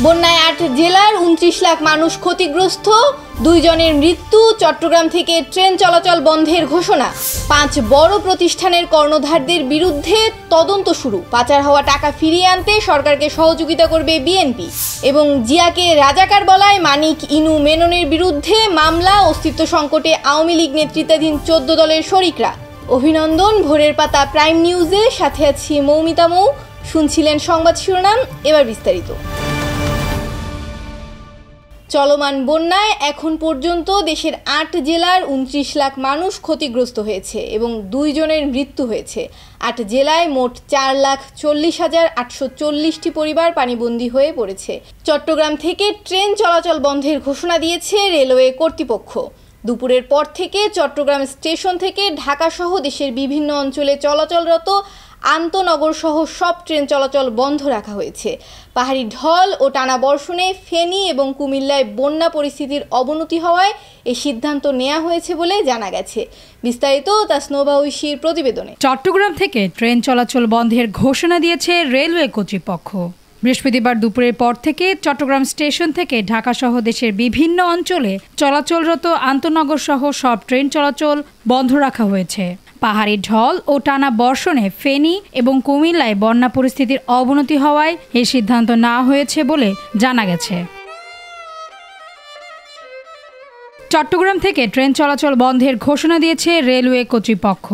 বন্যায় ৮ জেলার ২৯ লাখ মানুষ ক্ষতিগ্রস্ত, ২ জনের মৃত্যু। চট্টগ্রাম থেকে ট্রেন চলাচল বন্ধের ঘোষণা। ৫ বড় প্রতিষ্ঠানের কর্ণধারদের বিরুদ্ধে তদন্ত শুরু। পাচার হওয়া টাকা ফিরিয়ে আনতে সরকারকে সহযোগিতা করবে বিএনপি। এবং জিয়াকে রাজাকার বলায় মানিক ইনু মেননের বিরুদ্ধে মামলা। অস্তিত্ব সংকটে আওয়ামী লীগ নেতৃত্বাধীন ১৪ দলের শরিকরা। অভিনন্দন ভোরের পাতা প্রাইম নিউজে, সাথে আছি মৌমিতা মৌ। শুনছিলেন সংবাদ শিরোনাম, এবার বিস্তারিত। চলমান বন্যায় এখন পর্যন্ত দেশের ৮ জেলার ২৯ লাখ মানুষ ক্ষতিগ্রস্ত হয়েছে এবং ২ জনের মৃত্যু হয়েছে। ৮ জেলায় মোট ৪,৪০,৮৪০টি পরিবার পানিবন্দী হয়ে পড়েছে। চট্টগ্রাম থেকে ট্রেন চলাচল বন্ধের ঘোষণা দিয়েছে রেলওয়ে কর্তৃপক্ষ। দুপুরের পর থেকে চট্টগ্রাম স্টেশন থেকে ঢাকাসহ দেশের বিভিন্ন অঞ্চলে চলাচলরত আন্তনগর সহ সব ট্রেন চলাচল বন্ধ রাখা হয়েছে। পাহাড়ি ঢল ও টানা বর্ষণে ফেনী এবং কুমিল্লায় বন্যা পরিস্থিতির অবনতি হওয়ায় এই সিদ্ধান্ত নেওয়া হয়েছে বলে জানা গেছে। বিস্তারিত তাসনোভা ঐশীর প্রতিবেদনে। চট্টগ্রাম থেকে ট্রেন চলাচল বন্ধের ঘোষণা দিয়েছে রেলওয়ে কর্তৃপক্ষ। বৃহস্পতিবার দুপুরের পর থেকে চট্টগ্রাম স্টেশন থেকে ঢাকাসহ দেশের বিভিন্ন অঞ্চলে চলাচলরত আন্তনগর সহ সব ট্রেন চলাচল বন্ধ রাখা হয়েছে। পাহাড়ি ঢল ও টানা বর্ষণে ফেনী এবং কুমিল্লায় বন্যা পরিস্থিতির অবনতি হওয়ায় এই সিদ্ধান্ত নেওয়া হয়েছে বলে জানা গেছে। চট্টগ্রাম থেকে ট্রেন চলাচল বন্ধের ঘোষণা দিয়েছে রেলওয়ে কর্তৃপক্ষ।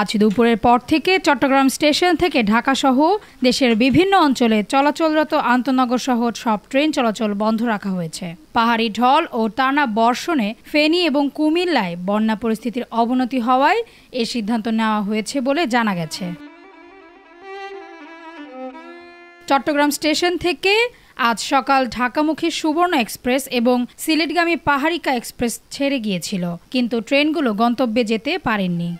আজ দুপুরের পর থেকে চট্টগ্রাম স্টেশন থেকে ঢাকাসহ দেশের বিভিন্ন অঞ্চলে চলাচলরত আন্তনগর সহ সব ট্রেন চলাচল বন্ধ রাখা হয়েছে। পাহাড়ি ঢল ও টানা বর্ষণে ফেনী এবং কুমিল্লায় বন্যা পরিস্থিতির অবনতি হওয়ায় এই সিদ্ধান্ত নেওয়া হয়েছে বলে জানা গেছে। চট্টগ্রাম স্টেশন থেকে আজ সকাল ঢাকামুখী সুবর্ণ এক্সপ্রেস এবং সিলেটগামী পাহাড়িকা এক্সপ্রেস ছেড়ে গিয়েছিল, কিন্তু ট্রেনগুলো গন্তব্যে যেতে পারেননি।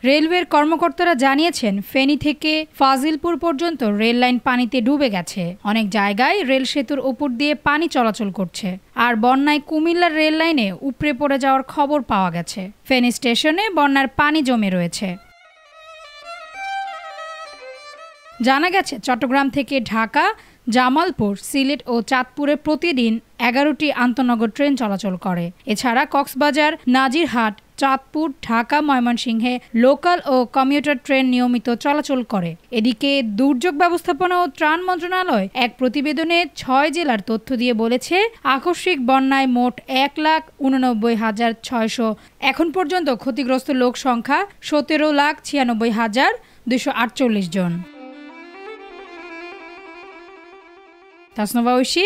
রেলওয়ের কর্মকর্তারা জানিয়েছেন, ফেনী থেকে ফাজিলপুর পর্যন্ত রেল লাইন পানিতে ডুবে গেছে। অনেক জায়গায় রেল সেতুর উপর দিয়ে পানি চলাচল করছে। আর বন্যায় কুমিল্লার রেল লাইনে উপড়ে পড়ে যাওয়ার খবর পাওয়া গেছে। ফেনী স্টেশনে বন্যার পানি জমে রয়েছে। জানা গেছে, চট্টগ্রাম থেকে ঢাকা, জামালপুর, সিলেট ও চাঁদপুরে প্রতিদিন 11টি আন্তনগর ট্রেন চলাচল করে। এছাড়া কক্সবাজার, নাজিরহাট, চাঁদপুর, ঢাকা, ময়মনসিংহে লোকাল ও কমিউটার ট্রেন নিয়মিত চলাচল করে। এদিকে দুর্যোগ ব্যবস্থাপনা ও ত্রাণ মন্ত্রণালয় এক প্রতিবেদনে ৬ জেলার তথ্য দিয়ে বলেছে, আকস্মিক বন্যায় মোট ১,৮৯,৬০০। এখন পর্যন্ত ক্ষতিগ্রস্ত লোক সংখ্যা ১৭,৯৬,২৪৮ জন। তাসনোভা ঐশী,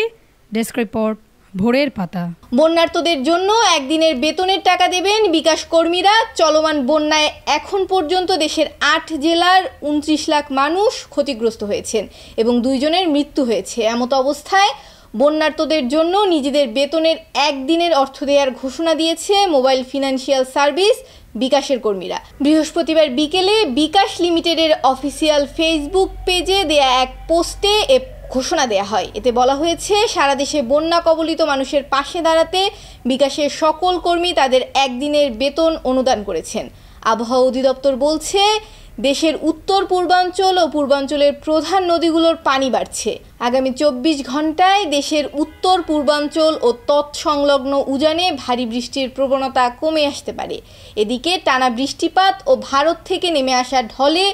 ডেস্ক রিপোর্ট, ভোরের পাতা। বন্যার্তদের জন্য একদিনের বেতনের টাকা দেবেন বিকাশ কর্মীরা। চলমান বন্যায় এখন পর্যন্ত দেশের ৮ জেলার ২৯ লাখ মানুষ ক্ষতিগ্রস্ত হয়েছেন এবং ২ জনের মৃত্যু হয়েছে। এমত অবস্থায় বন্যার্তদের জন্য নিজেদের বেতনের একদিনের অর্থ দেওয়ার ঘোষণা দিয়েছে মোবাইল ফিনান্সিয়াল সার্ভিস বিকাশের কর্মীরা। বৃহস্পতিবার বিকেলে বিকাশ লিমিটেডের অফিসিয়াল ফেসবুক পেজে দেয়া এক পোস্টে ঘোষণা দেয়া হয়। এতে বলা হয়েছে, সারা দেশে বন্যা কবলিত মানুষের পাশে দাঁড়াতে বিকাশের সকল কর্মী তাদের একদিনের বেতন অনুদান করেছেন। আবহাওয়া অধিদপ্তর বলছে, দেশের উত্তর পূর্বাঞ্চল ও পূর্বাঞ্চলের প্রধান নদীগুলোর পানি বাড়ছে। আগামী ২৪ ঘন্টায় দেশের উত্তর পূর্বাঞ্চল ও তৎসংলগ্ন উজানে ভারী বৃষ্টির প্রবণতা কমে আসতে পারে। এদিকে টানা বৃষ্টিপাত ও ভারত থেকে নেমে আসা ঢলে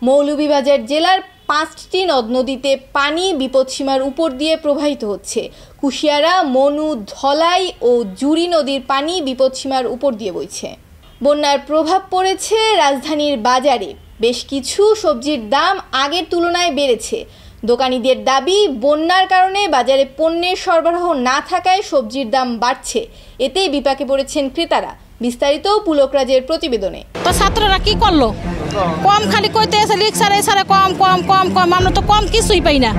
মৌলভীবাজার জেলার 5টি নদ নদীতে পানি বিপদসীমার উপর দিয়ে প্রবাহিত হচ্ছে। কুশিয়ারা, মনু, ধলাই ও জুড়ি নদীর পানি বিপদসীমার উপর দিয়ে বইছে। বন্যার প্রভাব পড়েছে রাজধানীর বাজারে। বেশ কিছু সবজির দাম আগের তুলনায় বেড়েছে। দোকানিদের দাবি, বন্যার কারণে বাজারে পণ্যের সরবরাহ না থাকায় সবজির দাম বাড়ছে। এতেই বিপাকে পড়েছেন ক্রেতারা। বিস্তারিত পুলকরাজের প্রতিবেদনে। তো ছাত্ররা কি করলো? কম খালি কইতে এসে রিক্সারে এসে কম কম কম কম, আমরা তো কম কিছুই পাই না।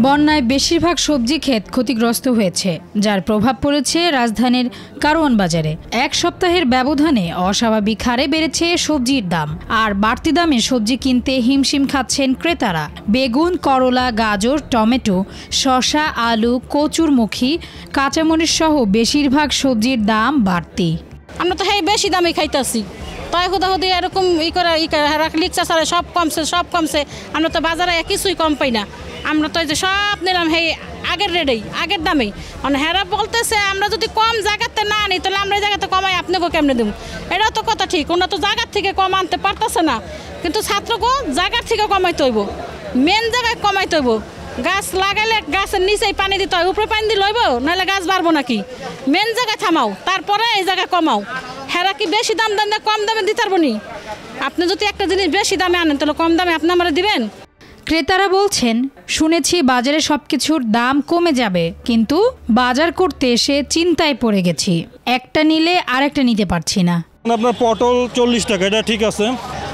বন্যায় বেশিরভাগ সবজি ক্ষেত ক্ষতিগ্রস্ত হয়েছে, যার প্রভাব পড়েছে রাজধানীর কারওয়ান বাজারে। এক সপ্তাহের ব্যবধানে অস্বাভাবিক হারে বেড়েছে সবজির দাম। আর বাড়তি দামে সবজি কিনতে হিমশিম খাচ্ছেন ক্রেতারা। বেগুন, করলা, গাজর, টমেটো, শসা, আলু, কচুরমুখী, কাঁচামরিচ সহ বেশিরভাগ সবজির দাম বাড়তি। আমরা তো বেশি দামে খাইতেছি। তাই হুদাহুদি এরকম লিখছে সারে সব কমছে আমরা তো বাজারে কিছুই কম পাই না। আমরা তো এই যে সব নিলাম সেই আগের রেটেই আগের দামেই। মানে হেরা বলতেছে আমরা যদি কম জায়গাতে না আনি তাহলে আমরা এই জায়গাতে কমাই আপনাকে কেমনে দেবো, এটাও তো কথা ঠিক। ওনারা তো জায়গার থেকে কম আনতে পারতেছে না, কিন্তু ছাত্রকে জায়গার থেকে কমাইতে হইব, মেন জায়গায় কমাইতে হইব। গাছ লাগাইলে গাছের নিচেই পানি দিতে হয়, উপরে পানি দিলে হইব, নাহলে গাছ বাড়বো নাকি? মেন জায়গায় থামাও, তারপরে এই জায়গায় কমাও। হেরা কি বেশি দাম দেন না কম দামে দিতে পারবো নি? আপনি যদি একটা জিনিস বেশি দামে আনেন তাহলে কম দামে আপনি আমরা দিবেন? ক্রেতারা বলছেন, শুনেছি বাজারে সবকিছুর দাম কমে যাবে, কিন্তু বাজার করতে এসে চিন্তায় পড়ে গেছি, একটা নিলে আরেকটা নিতে পারছি না। আপনার পটল 40 টাকা, এটা ঠিক আছে।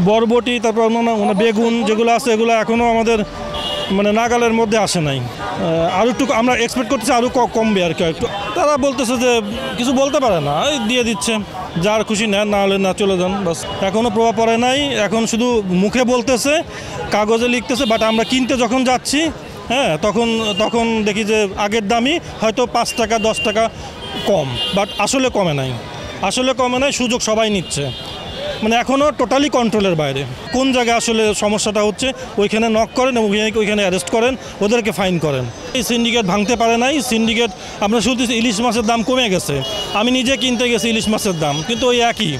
বরবটি, তারপর বেগুন যেগুলো আছে এগুলো এখনও আমাদের নাগালের মধ্যে আসে নাই। আরও একটু আমরা এক্সপেক্ট করতেছি আরও কমবে আর কি একটু। তারা বলতেছে যে কিছু বলতে পারে না, দিয়ে দিচ্ছে, যার খুশি নেন, না হলে না চলে যান, বাস। এখনও প্রভাব পড়ে নাই, এখন শুধু মুখে বলতেছে, কাগজে লিখতেছে, বাট আমরা কিনতে যখন যাচ্ছি তখন দেখি যে আগের দামই হয়তো 5 টাকা 10 টাকা কম, বাট আসলে কমে নাই, সুযোগ সবাই নিচ্ছে। এখনও টোটালি কন্ট্রোলের বাইরে। কোন জায়গায় আসলে সমস্যাটা হচ্ছে ওইখানে নক করেন এবং ওইখানে অ্যারেস্ট করেন, ওদেরকে ফাইন করেন। এই সিন্ডিকেট ভাঙতে পারে নাই। সিন্ডিকেট আমরা শুনতেছি ইলিশ মাছের দাম কমে গেছে, আমি নিজে কিনতে গেছি ইলিশ মাছের দাম, কিন্তু ওই একই।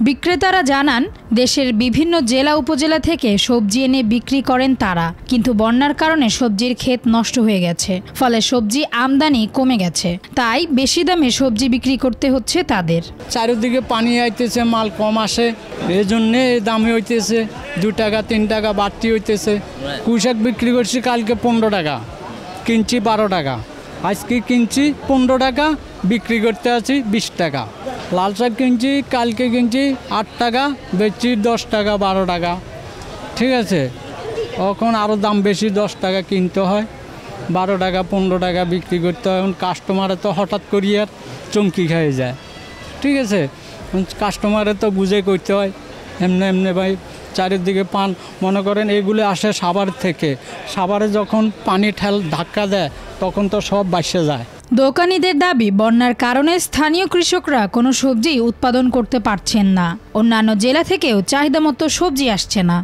বিক্রেতারা জানান, দেশের বিভিন্ন জেলা উপজেলা থেকে সবজি এনে বিক্রি করেন তারা, কিন্তু বন্যার কারণে সবজির ক্ষেত নষ্ট হয়ে গেছে, ফলে সবজি আমদানি কমে গেছে, তাই বেশি দামে সবজি বিক্রি করতে হচ্ছে তাদের। চারিদিকে পানি আইতেছে, মাল কম আসে, এই জন্যে দামি হইতেছে, 2 টাকা 3 টাকা বাড়তি হইতেছে। কুশাক বিক্রি করছি কালকে 15 টাকা, কিনছি 12 টাকা, আজকে কিনছি 15 টাকা, বিক্রি করতে আছি 20 টাকা। লাল শাক কিনছি কালকে কিনছি 8 টাকা, বেচছি 10 টাকা 12 টাকা, ঠিক আছে। এখন আরও দাম বেশি, 10 টাকা কিনতে হয়, 12 টাকা 15 টাকা বিক্রি করতে হয়। এখন কাস্টমারে তো হঠাৎ করিয়ে আর চমকি খেয়ে যায়, ঠিক আছে। কাস্টমারে তো বুঝে করতে হয়, এমনি ভাই চারিদিকে পান। মনে করেন এগুলো আসে সাভার থেকে, সাভারে যখন পানি ধাক্কা দেয় তখন তো সব বাসে যায়। দোকানিদের দাবি, বন্যার কারণে স্থানীয় কৃষকরা কোনো সবজি উৎপাদন করতে পারছেন না, অন্যান্য জেলা থেকেও চাহিদা মতো সবজি আসছে না।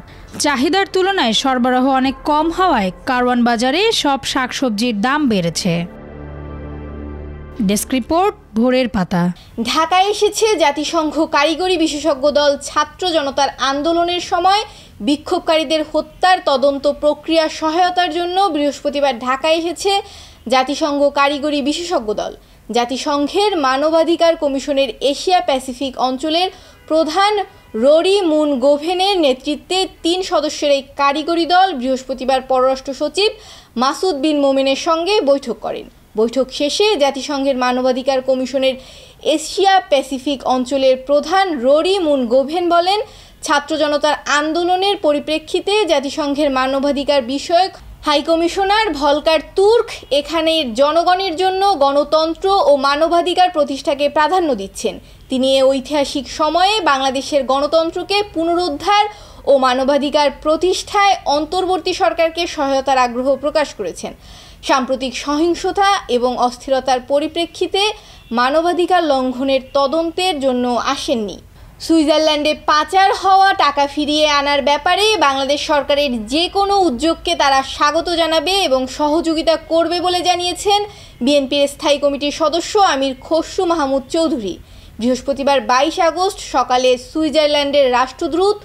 চাহিদার তুলনায় সরবরাহ অনেক কম হওয়ায় কারওয়ান বাজারে সব শাকসবজির দাম বেড়েছে। ডেস্ক রিপোর্ট, ভোরের পাতা। ঢাকায় এসেছে জাতিসংঘ কারিগরি বিশেষজ্ঞ দল। ছাত্র জনতার আন্দোলনের সময় বিক্ষোভকারীদের হত্যার তদন্ত প্রক্রিয়া সহায়তার জন্য বৃহস্পতিবার ঢাকায় এসেছে জাতিসংঘ কারিগরি বিশেষজ্ঞ দল। জাতিসংঘের মানবাধিকার কমিশনের এশিয়া প্যাসিফিক অঞ্চলের প্রধান রোরি মুন গোভেনের নেতৃত্বে 3 সদস্যের এই কারিগরি দল বৃহস্পতিবার পররাষ্ট্র সচিব মাসুদ বিন মোমেনের সঙ্গে বৈঠক করেন। বৈঠক শেষে জাতিসংঘের মানবাধিকার কমিশনের এশিয়া প্যাসিফিক অঞ্চলের প্রধান রোরি মুন গোভেন বলেন, ছাত্র জনতার আন্দোলনের পরিপ্রেক্ষিতে জাতিসংঘের মানবাধিকার বিষয়ক হাইকমিশনার ভলকার তুর্ক এখানের জনগণের জন্য গণতন্ত্র ও মানবাধিকার প্রতিষ্ঠাকে প্রাধান্য দিচ্ছেন। তিনি এই ঐতিহাসিক সময়ে বাংলাদেশের গণতন্ত্রকে পুনরুদ্ধার ও মানবাধিকার প্রতিষ্ঠায় অন্তর্বর্তী সরকারকে সহায়তার আগ্রহ প্রকাশ করেছেন। সাম্প্রতিক সহিংসতা এবং অস্থিরতার পরিপ্রেক্ষিতে মানবাধিকার লঙ্ঘনের তদন্তের জন্য আসেননি। সুইজারল্যান্ডে পাচার হওয়া টাকা ফিরিয়ে আনার ব্যাপারে বাংলাদেশ সরকারের যে কোনো উদ্যোগকে তারা স্বাগত জানাবে এবং সহযোগিতা করবে বলে জানিয়েছেন বিএনপির স্থায়ী কমিটির সদস্য আমির খসরু মাহমুদ চৌধুরী। বৃহস্পতিবার 22 আগস্ট সকালে সুইজারল্যান্ডের রাষ্ট্রদূত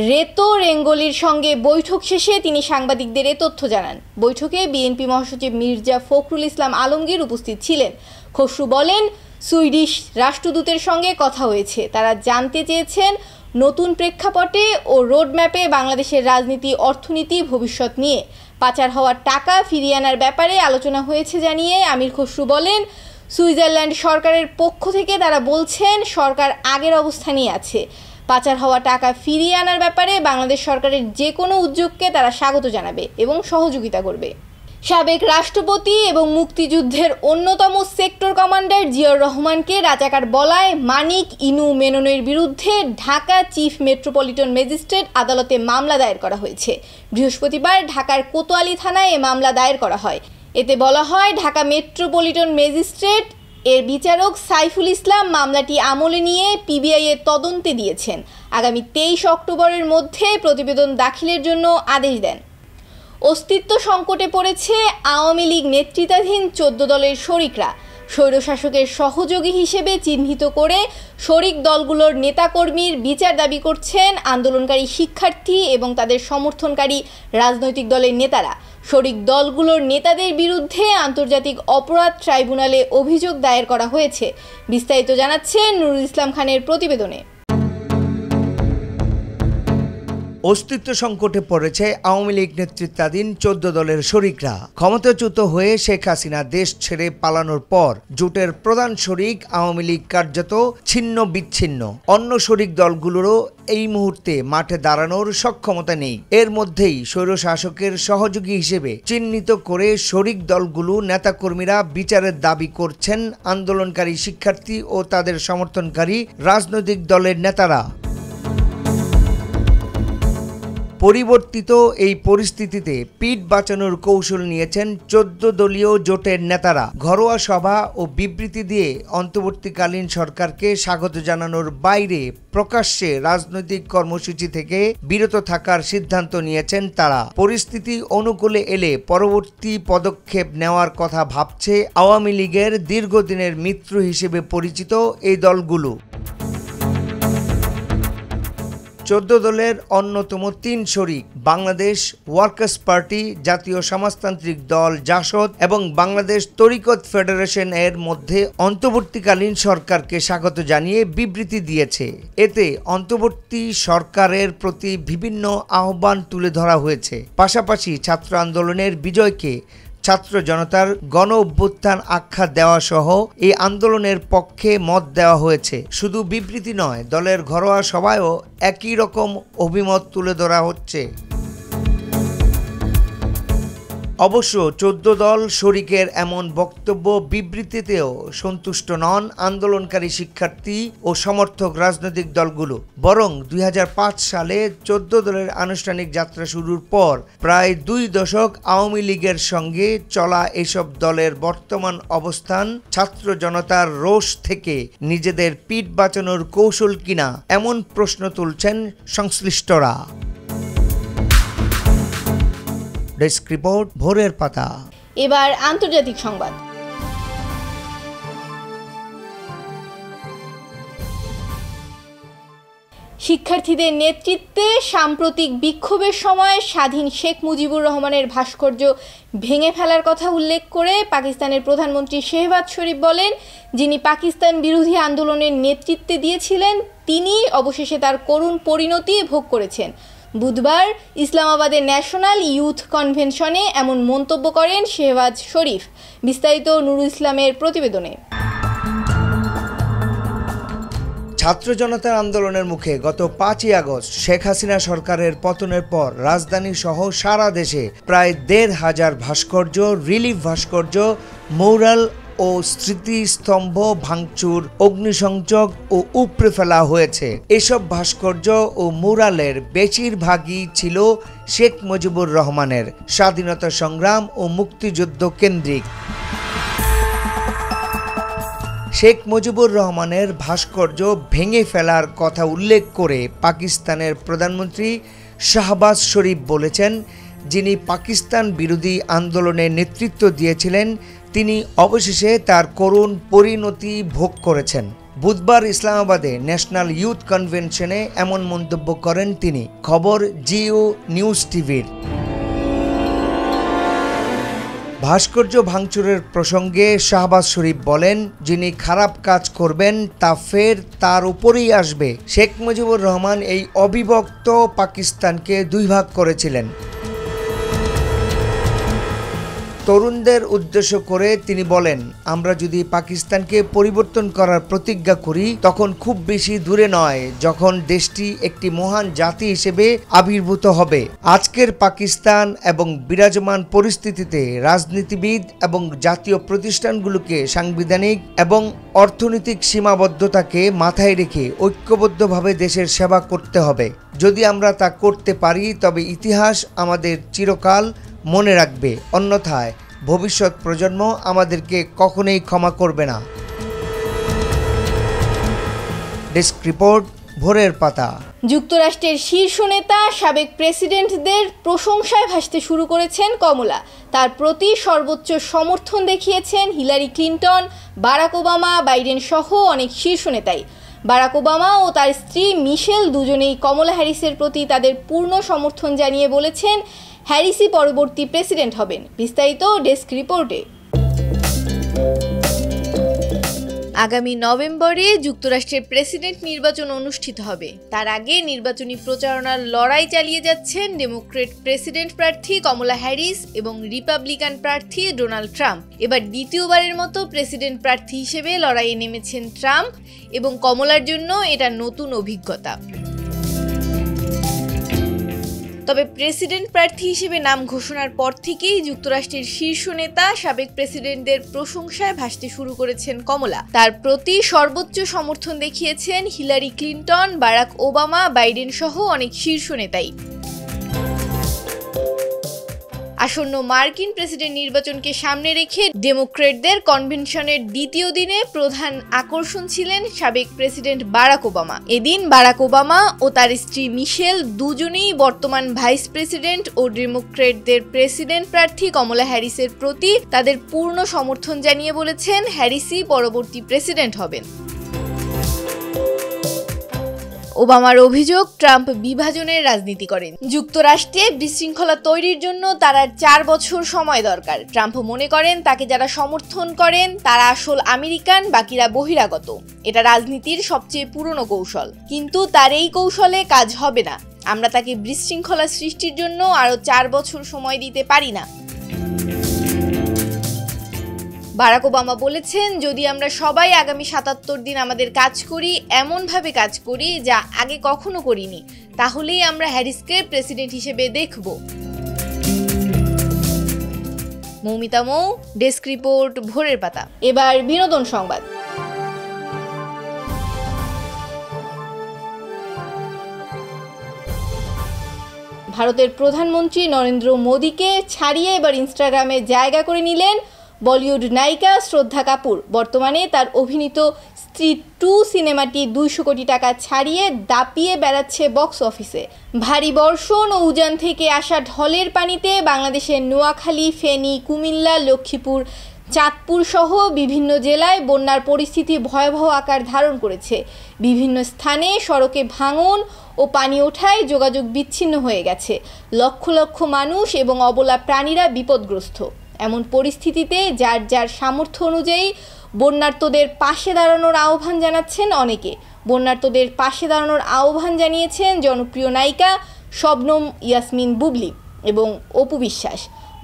রেতো রেঙ্গলির সঙ্গে বৈঠক শেষে তিনি সাংবাদিকদের এ তথ্য জানান। বৈঠকে বিএনপি মহাসচিব মির্জা ফখরুল ইসলাম আলমগীর উপস্থিত ছিলেন। খসরু বলেন, সুইডিশ রাষ্ট্রদূতের সঙ্গে কথা হয়েছে, তারা জানতে চেয়েছেন নতুন প্রেক্ষাপটে ও রোডম্যাপে বাংলাদেশের রাজনীতি, অর্থনীতি, ভবিষ্যৎ নিয়ে পাচার হওয়ার টাকা ফিরিয়ে আনার ব্যাপারে আলোচনা হয়েছে জানিয়ে আমির খসরু বলেন, সুইজারল্যান্ড সরকারের পক্ষ থেকে তারা বলছেন সরকার আগের অবস্থানেই আছে। পাচার হওয়া টাকা ফিরিয়ে আনার ব্যাপারে বাংলাদেশ সরকারের যে কোনো উদ্যোগকে তারা স্বাগত জানাবে এবং সহযোগিতা করবে। সাবেক রাষ্ট্রপতি এবং মুক্তিযুদ্ধের অন্যতম সেক্টর কমান্ডার জিয়াউর রহমানকে রাজাকার বলায় মানিক ইনু মেননের বিরুদ্ধে ঢাকা চিফ মেট্রোপলিটন ম্যাজিস্ট্রেট আদালতে মামলা দায়ের করা হয়েছে। বৃহস্পতিবার ঢাকার কোতোয়ালি থানায় এ মামলা দায়ের করা হয়। এতে বলা হয়, ঢাকা মেট্রোপলিটন ম্যাজিস্ট্রেট এর বিচারক সাইফুল ইসলাম মামলাটি আমলে নিয়ে পিবিআই এর তদন্তে দিয়েছেন। আগামী 23 অক্টোবরের মধ্যে প্রতিবেদন দাখিলের জন্য আদেশ দেন। অস্তিত্ব সংকটে পড়েছে আওয়ামী লীগ নেতৃত্বাধীন 14 দলের শরিকরা। স্বৈরশাসকের সহযোগী হিসেবে চিহ্নিত করে শরিক দলগুলোর নেতাকর্মীর বিচার দাবি করছেন আন্দোলনকারী শিক্ষার্থী এবং তাদের সমর্থনকারী রাজনৈতিক দলের নেতারা। শরিক দলগুলোর নেতাদের বিরুদ্ধে আন্তর্জাতিক অপরাধ ট্রাইব্যুনালে অভিযোগ দায়ের করা হয়েছে। বিস্তারিত জানাচ্ছেন নুরুল ইসলাম খানের প্রতিবেদনে। অস্তিত্ব সংকটে পড়েছে আওয়ামী লীগ নেতৃত্বাধীন 14 দলের শরিকরা। ক্ষমতাচ্যুত হয়ে শেখ হাসিনা দেশ ছেড়ে পালানোর পর জোটের প্রধান শরিক আওয়ামী লীগ কার্যত ছিন্ন বিচ্ছিন্ন। অন্য শরিক দলগুলোরও এই মুহূর্তে মাঠে দাঁড়ানোর সক্ষমতা নেই। এর মধ্যেই স্বৈরশাসকের সহযোগী হিসেবে চিহ্নিত করে শরিক দলগুলো নেতাকর্মীরা বিচারের দাবি করছেন আন্দোলনকারী শিক্ষার্থী ও তাদের সমর্থনকারী রাজনৈতিক দলের নেতারা। পরিবর্তিত এই পরিস্থিতিতে পিঠ বাঁচানোর কৌশল নিয়েছেন 14 দলীয় জোটের নেতারা। ঘরোয়া সভা ও বিবৃতি দিয়ে অন্তর্বর্তীকালীন সরকারকে স্বাগত জানানোর বাইরে প্রকাশ্যে রাজনৈতিক কর্মসূচি থেকে বিরত থাকার সিদ্ধান্ত নিয়েছেন তারা। পরিস্থিতি অনুকূলে এলে পরবর্তী পদক্ষেপ নেওয়ার কথা ভাবছে আওয়ামী লীগের দীর্ঘদিনের মিত্র হিসেবে পরিচিত এই দলগুলো। 14 দলের অন্যতম 3 শরিক বাংলাদেশ ওয়ার্কার্স পার্টি, জাতীয় সমাজতান্ত্রিক দল জাসদ এবং বাংলাদেশ তরিকত ফেডারেশন এর মধ্যে অন্তর্বর্তীকালীন সরকারকে স্বাগত জানিয়ে বিবৃতি দিয়েছে। এতে অন্তর্বর্তী সরকারের প্রতি বিভিন্ন আহ্বান তুলে ধরা হয়েছে। পাশাপাশি ছাত্র আন্দোলনের বিজয়কে ছাত্র জনতার গণ অভ্যুত্থান আখ্যা দেওয়া সহ এই আন্দোলনের পক্ষে মত দেওয়া হয়েছে। শুধু বিবৃতি নয়, দলের ঘরোয়া সভায়ও একই রকম অভিমত তুলে ধরা হচ্ছে। অবশ্য 14 দল শরিকের এমন বক্তব্য বিবৃতিতেও সন্তুষ্ট নন আন্দোলনকারী শিক্ষার্থী ও সমর্থক রাজনৈতিক দলগুলো। বরং 2005 সালে 14 দলের আনুষ্ঠানিক যাত্রা শুরুর পর প্রায় 2 দশক আওয়ামী লীগের সঙ্গে চলা এসব দলের বর্তমান অবস্থান ছাত্র জনতার রোষ থেকে নিজেদের পিঠ বাঁচানোর কৌশল কিনা এমন প্রশ্ন তুলছেন সংশ্লিষ্টরা। ডেস্ক রিপোর্ট, ভোরের পাতা। এবার আন্তর্জাতিক সংবাদ। শিক্ষার্থীদের নেতৃত্বে সাম্প্রতিক বিক্ষোভের সময় স্বাধীন শেখ মুজিবুর রহমানের ভাস্কর্য ভেঙে ফেলার কথা উল্লেখ করে পাকিস্তানের প্রধানমন্ত্রী শেহবাজ শরীফ বলেন, যিনি পাকিস্তান বিরোধী আন্দোলনের নেতৃত্বে দিয়েছিলেন তিনি অবশেষে তার করুণ পরিণতি ভোগ করেছেন। বুধবার ইসলামাবাদের ন্যাশনাল ইউথ কনভেনশনে এমন মন্তব্য করেন শেহবাজ শরীফ। বিস্তারিত নুরুল ইসলামের প্রতিবেদনে। ছাত্র জনতার আন্দোলনের মুখে গত 5ই আগস্ট শেখ হাসিনা সরকারের পতনের পর রাজধানী সহ সারা দেশে প্রায় 1,500 ভাস্কর্য, রিলিফ ভাস্কর্য, মৌরাল ও স্মৃতিস্তম্ভ ভাঙচুর, অগ্নিসংযোগ ও উপড়ে ফেলা হয়েছে। এসব ভাস্কর্য ও মুরালের বেশিরভাগই ছিল শেখ মুজিবুর রহমানের স্বাধীনতা সংগ্রাম ও মুক্তিযুদ্ধ কেন্দ্রিক। শেখ মুজিবুর রহমানের ভাস্কর্য ভেঙে ফেলার কথা উল্লেখ করে পাকিস্তানের প্রধানমন্ত্রী শাহবাজ শরীফ বলেছেন, যিনি পাকিস্তান বিরোধী আন্দোলনে নেতৃত্ব দিয়েছিলেন তিনি অবশেষে তার করুণ পরিণতি ভোগ করেছেন। বুধবার ইসলামাবাদে ন্যাশনাল ইউথ কনভেনশনে এমন মন্তব্য করেন তিনি। খবর জিও নিউজ টিভির। ভাস্কর্য ভাঙচুরের প্রসঙ্গে শাহবাজ শরীফ বলেন, যিনি খারাপ কাজ করবেন তা ফের তার উপরেই আসবে। শেখ মুজিবুর রহমান এই অবিভক্ত পাকিস্তানকে 2 ভাগ করেছিলেন। তরুণদের উদ্দেশ্য করে তিনি বলেন, আমরা যদি পাকিস্তানকে পরিবর্তন করার প্রতিজ্ঞা করি তখন খুব বেশি দূরে নয় যখন দেশটি একটি মহান জাতি হিসেবে আবির্ভূত হবে। আজকের পাকিস্তান এবং বিরাজমান পরিস্থিতিতে রাজনীতিবিদ এবং জাতীয় প্রতিষ্ঠানগুলোকে সাংবিধানিক এবং অর্থনৈতিক সীমাবদ্ধতাকে মাথায় রেখে ঐক্যবদ্ধভাবে দেশের সেবা করতে হবে। যদি আমরা তা করতে পারি তবে ইতিহাস আমাদের চিরকাল মনে রাখবে, অন্যথায় ভবিষ্যৎ প্রজন্ম আমাদেরকে কখনোই ক্ষমা করবে না। ডেস্ক রিপোর্ট, ভোরের পাতা। যুক্তরাষ্ট্রের শীর্ষ নেতা সাবেক প্রেসিডেন্টদের প্রশংসায় ভাসতে শুরু করেছেন কমলা। তার প্রতি সর্বোচ্চ সমর্থন দেখিয়েছেন Hillary Clinton, Barack Obama, Biden সহ অনেক শীর্ষ নেতাই। বারাক ওবামা ও তার স্ত্রী মিশেল দুজনেই কমলা হ্যারিসের প্রতি তাদের পূর্ণ সমর্থন জানিয়ে বলেছেন হ্যারিসই পরবর্তী প্রেসিডেন্ট হবেন। বিস্তারিত ডেস্ক রিপোর্টে। আগামী নভেম্বরে যুক্তরাষ্ট্রের প্রেসিডেন্ট নির্বাচন অনুষ্ঠিত হবে। তার আগে নির্বাচনী প্রচারণার লড়াই চালিয়ে যাচ্ছেন ডেমোক্রেট প্রেসিডেন্ট প্রার্থী কমলা হ্যারিস এবং রিপাবলিকান প্রার্থী ডোনাল্ড ট্রাম্প। এবার দ্বিতীয়বারের মতো প্রেসিডেন্ট প্রার্থী হিসেবে লড়াইয়ে নেমেছেন ট্রাম্প এবং কমলার জন্য এটা নতুন অভিজ্ঞতা। তবে প্রেসিডেন্ট প্রার্থী হিসেবে নাম ঘোষণার পর থেকেই যুক্তরাষ্ট্রের শীর্ষ নেতা সাবেক প্রেসিডেন্টদের প্রশংসায় ভাসতে শুরু করেছেন কমলা। তার প্রতি সর্বোচ্চ সমর্থন দেখিয়েছেন Hillary Clinton, Barack Obama, Biden সহ অনেক শীর্ষ নেতাই। আসন্ন মার্কিন প্রেসিডেন্ট নির্বাচনকে সামনে রেখে ডেমোক্রেটদের কনভেনশনের দ্বিতীয় দিনে প্রধান আকর্ষণ ছিলেন সাবেক প্রেসিডেন্ট বারাক ওবামা। এদিন বারাক ওবামা ও তার স্ত্রী মিশেল দুজনেই বর্তমান ভাইস প্রেসিডেন্ট ও ডেমোক্রেটদের প্রেসিডেন্ট প্রার্থী কমলা হ্যারিসের প্রতি তাদের পূর্ণ সমর্থন জানিয়ে বলেছেন হ্যারিসই পরবর্তী প্রেসিডেন্ট হবেন। ওবামার অভিযোগ, ট্রাম্প বিভাজনের রাজনীতি করেন। যুক্তরাষ্ট্রে বিশৃঙ্খলা তৈরির জন্য তার আর 4 বছর সময় দরকার। ট্রাম্প মনে করেন তাকে যারা সমর্থন করেন তারা আসল আমেরিকান, বাকিরা বহিরাগত। এটা রাজনীতির সবচেয়ে পুরনো কৌশল, কিন্তু তার এই কৌশলে কাজ হবে না। আমরা তাকে বিশৃঙ্খলা সৃষ্টির জন্য আরো 4 বছর সময় দিতে পারি না। বারাক ওবামা বলেছেন, যদি আমরা সবাই আগামী 77 দিন আমাদের কাজ করি, এমনভাবে কাজ করি যা আগে কখনো করিনি, তাহলেই আমরা হ্যারিসকে প্রেসিডেন্ট হিসেবে দেখব। মৌমিতা মৌ, ডেস্ক রিপোর্ট, ভোরের পাতা। এবার বিনোদন সংবাদ। ভারতের প্রধানমন্ত্রী নরেন্দ্র মোদীকে ছাড়িয়ে এবার ইনস্টাগ্রামে জায়গা করে নিলেন বলিউড নায়িকা শ্রদ্ধা কাপুর। বর্তমানে তার অভিনীত স্ত্রী 2 সিনেমাটি 200 কোটি টাকা ছাড়িয়ে দাপিয়ে বেড়াচ্ছে বক্স অফিসে। ভারী বর্ষণ ও উজান থেকে আসা ঢলের পানিতে বাংলাদেশের নোয়াখালী, ফেনী, কুমিল্লা, লক্ষ্মীপুর, চাঁদপুর সহ বিভিন্ন জেলায় বন্যার পরিস্থিতি ভয়াবহ আকার ধারণ করেছে। বিভিন্ন স্থানে সড়কে ভাঙন ও পানি ওঠায় যোগাযোগ বিচ্ছিন্ন হয়ে গেছে। লক্ষ লক্ষ মানুষ এবং অবলা প্রাণীরা বিপদগ্রস্ত। এমন পরিস্থিতিতে যার যার সামর্থ্য অনুযায়ী বন্যার্তদের পাশে দাঁড়ানোর আহ্বান জানাচ্ছেন অনেকে। বন্যার্তদের পাশে দাঁড়ানোর আহ্বান জানিয়েছেন জনপ্রিয় নায়িকা শবনম ইয়াসমিন বুবলি এবং অপু বিশ্বাস।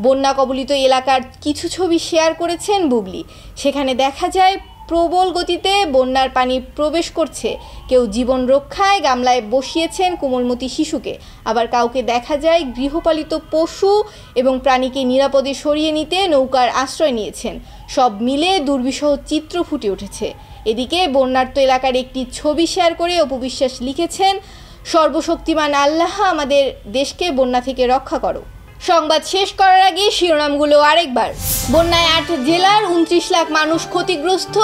বন্যা কবলিত এলাকার কিছু ছবি শেয়ার করেছেন বুবলি। সেখানে দেখা যায় প্রবল গতিতে বন্যার পানি প্রবেশ করছে। কেউ জীবন রক্ষায় গামলায় বসিয়েছেন কোমলমতি শিশুকে, আবার কাউকে দেখা যায় গৃহপালিত পশু এবং প্রাণীকে নিরাপদে সরিয়ে নিতে নৌকার আশ্রয় নিয়েছেন। সব মিলে দুর্বিষহ চিত্র ফুটে উঠেছে। এদিকে বন্যার্ত এলাকার একটি ছবি শেয়ার করে অপু বিশ্বাস লিখেছেন, সর্বশক্তিমান আল্লাহ আমাদের দেশকে বন্যা থেকে রক্ষা করো। সংবাদ শেষ করার আগে শিরোনামগুলো আরেকবার। বন্যায় 8 জেলার 29 লাখ মানুষ ক্ষতিগ্রস্ত,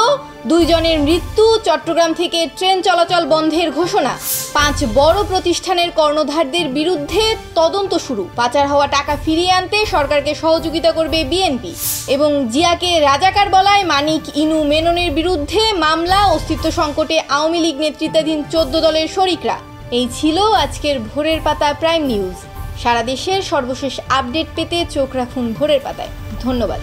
2 জনের মৃত্যু, চট্টগ্রাম থেকে ট্রেন চলাচল বন্ধের ঘোষণা, 5 বড় প্রতিষ্ঠানের কর্ণধারদের বিরুদ্ধে তদন্ত শুরু, পাচার হওয়া টাকা ফিরিয়ে আনতে সরকারকে সহযোগিতা করবে বিএনপি, এবং জিয়াকে রাজাকার বলায় মানিক ইনু মেননের বিরুদ্ধে মামলা, অস্তিত্ব সংকটে আওয়ামী লীগ নেতৃত্বাধীন 14 দলের শরিকরা। এই ছিল আজকের ভোরের পাতা প্রাইম নিউজ। সারা দেশের সর্বশেষ আপডেট পেতে চোখ রাখুন ভোরের পাতায়। ধন্যবাদ।